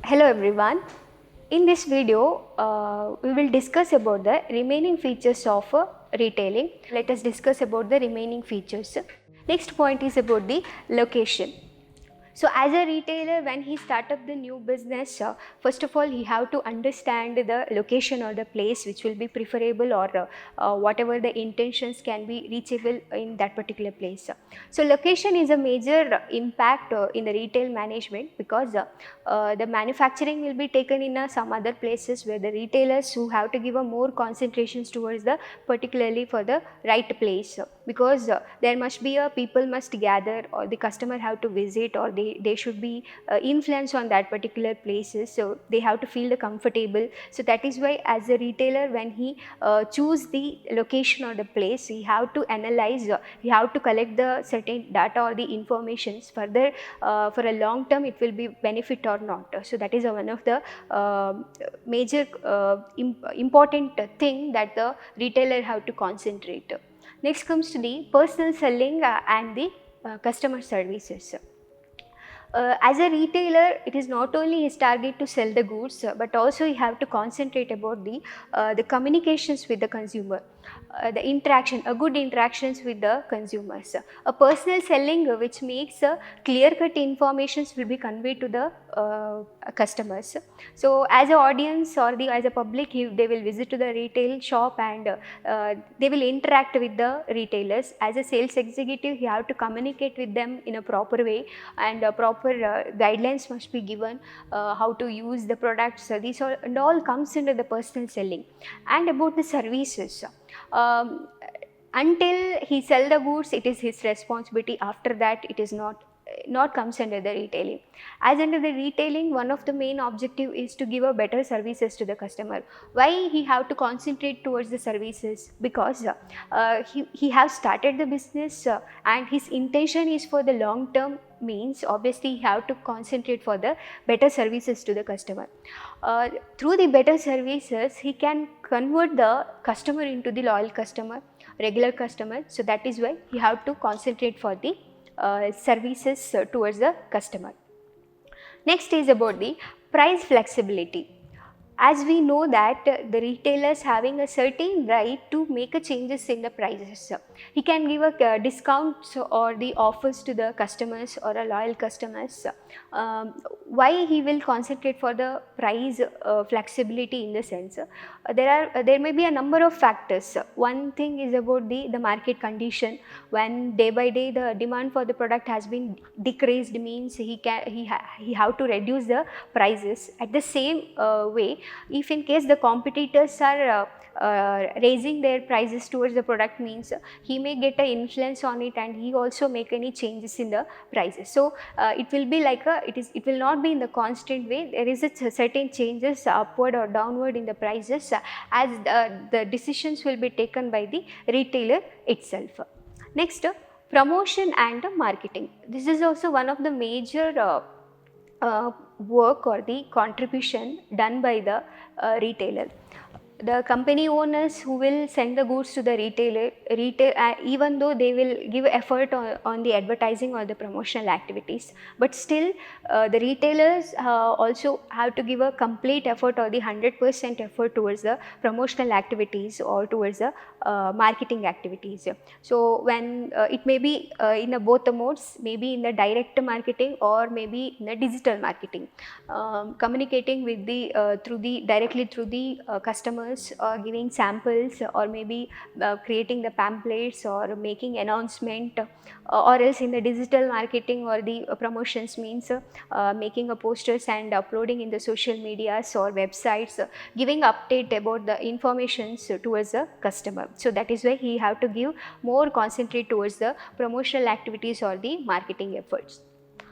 Hello everyone. In this video, we will discuss about the remaining features of retailing. Let us discuss about the remaining features. Next point is about the location. So as a retailer, when he start up the new business, first of all he have to understand the location or the place which will be preferable, or whatever the intentions can be reachable in that particular place. So location is a major impact in the retail management, because the manufacturing will be taken in some other places where the retailers who have to give a more concentrations towards the particularly for the right place, because there must be a people must gather, or the customer have to visit, or they should be influence on that particular places, so they have to feel the comfortable. So that is why as a retailer, when he choose the location or the place, he have to analyze, he have to collect the certain data or the informations further, for a long term it will be benefit or not. So that is one of the major important thing that the retailer have to concentrate. Next comes to the personal selling and the customer services. As a retailer, it is not only his target to sell the goods, but also he have to concentrate about the communications with the consumer, the interaction, a good interactions with the consumers. A personal selling which makes clear-cut informations will be conveyed to the customers. So as an audience or as a public, they will visit to the retail shop, and they will interact with the retailers. As a sales executive, you have to communicate with them in a proper way, and proper guidelines must be given, how to use the products. These all comes under the personal selling. And about the services, until he sell the goods, it is his responsibility. After that, it is not comes under the retailing. As under the retailing, one of the main objective is to give a better services to the customer. Why he have to concentrate towards the services? Because he have started the business, and his intention is for the long term, means obviously he have to concentrate for the better services to the customer. Through the better services, he can convert the customer into the loyal customer, regular customer. So that is why he have to concentrate for the services towards the customer. Next is about the price flexibility. As we know that the retailers having a certain right to make a changes in the prices. He can give a discounts or the offers to the customers or a loyal customers. Why he will concentrate for the price flexibility in the sense? There may be a number of factors. One thing is about the market condition. When day by day the demand for the product has been decreased, means he have to reduce the prices. At the same way, if in case the competitors are raising their prices towards the product, means he may get an influence on it, and he also make any changes in the prices. So it will be like it will not be in the constant way. There is a certain changes upward or downward in the prices, as the decisions will be taken by the retailer itself. Next, promotion and marketing. This is also one of the major work or the contribution done by the retailer. The company owners who will send the goods to the retailer, even though they will give effort on the advertising or the promotional activities, but still the retailers also have to give a complete effort or the 100% effort towards the promotional activities or towards the marketing activities. So when it may be in both the modes, maybe in the direct marketing or maybe in the digital marketing, communicating with the directly through the customers, or giving samples, or maybe creating the pamphlets or making announcement, or else in the digital marketing or the promotions, means making a posters and uploading in the social medias or websites, giving update about the informations towards the customer. So that is why he have to give more concentrate towards the promotional activities or the marketing efforts.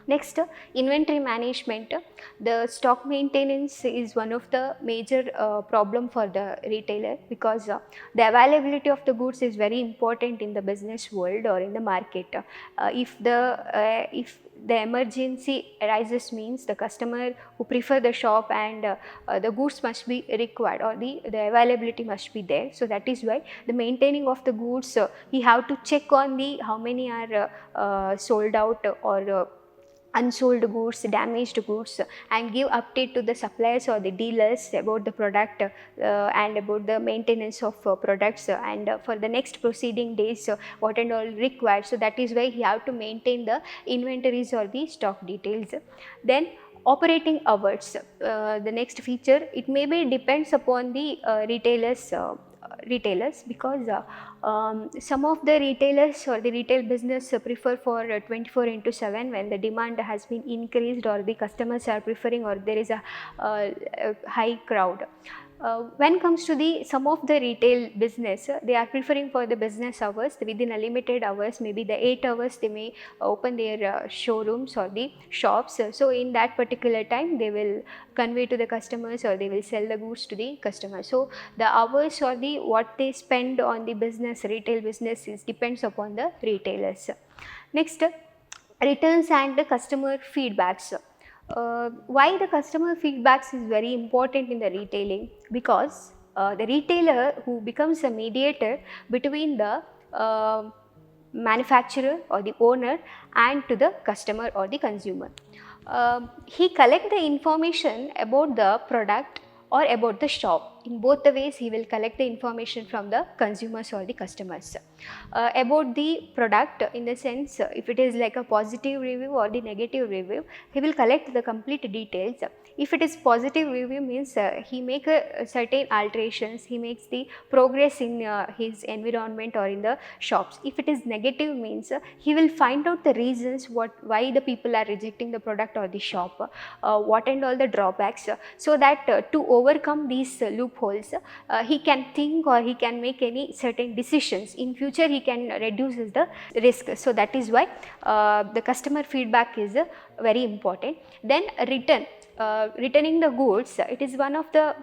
Next, inventory management. The stock maintenance is one of the major problem for the retailer, because the availability of the goods is very important in the business world or in the market. If the emergency arises, means the customer who prefer the shop, and the goods must be required, or the availability must be there. So that is why the maintaining of the goods, he have to check on the how many are sold out, or unsold goods, damaged goods, and give update to the suppliers or the dealers about the product and about the maintenance of products and for the next proceeding days what and all required. So that is why he have to maintain the inventories or the stock details. Then operating hours, the next feature, it may be depends upon the retailers because some of the retailers or the retail business prefer for 24/7 when the demand has been increased or the customers are preferring or there is a high crowd. When comes to the some of the retail business, they are preferring for the business hours within a limited hours, maybe the 8 hours they may open their showrooms or the shops. So in that particular time they will convey to the customers or they will sell the goods to the customers. So the hours or the what they spend on the business, retail business, is depends upon the retailers. Next, returns and the customer feedbacks. Why the customer feedbacks is very important in the retailing? Because the retailer who becomes a mediator between the manufacturer or the owner and to the customer or the consumer. He collect the information about the product or about the shop. In both the ways he will collect the information from the consumers or the customers. About the product, in the sense if it is like a positive review or the negative review, he will collect the complete details. If it is positive review means he make certain alterations, he makes the progress in his environment or in the shops. If it is negative means he will find out the reasons why the people are rejecting the product or the shop, what and all the drawbacks, so that to overcome these loopholes he can think or he can make any certain decisions. In future he can reduce the risk. So that is why the customer feedback is very important. Then returning the goods, it is one of the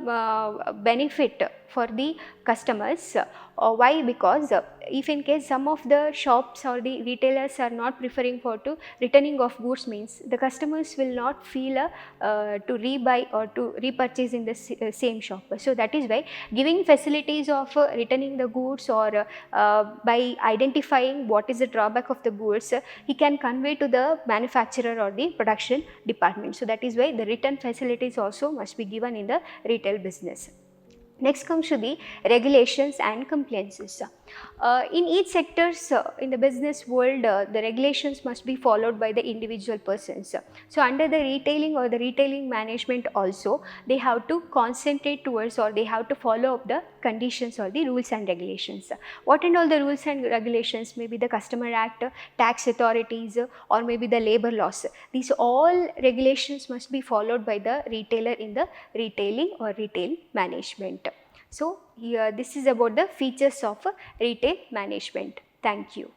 benefit for the customers. Why? Because if in case some of the shops or the retailers are not preferring for to returning of goods means the customers will not feel to rebuy or to repurchase in the same shop. So that is why giving facilities of returning the goods or by identifying what is the drawback of the goods, he can convey to the manufacturer or the production department. So that is why the return facilities also must be given in the retail business. Next comes to the regulations and compliances. In each sectors in the business world, the regulations must be followed by the individual persons. So under the retailing or the retailing management also, they have to concentrate towards or they have to follow up the conditions or the rules and regulations. What and all the rules and regulations? Maybe the Customer Act, tax authorities, or maybe the labor laws. These all regulations must be followed by the retailer in the retailing or retail management. So here this is about the features of retail management. Thank you.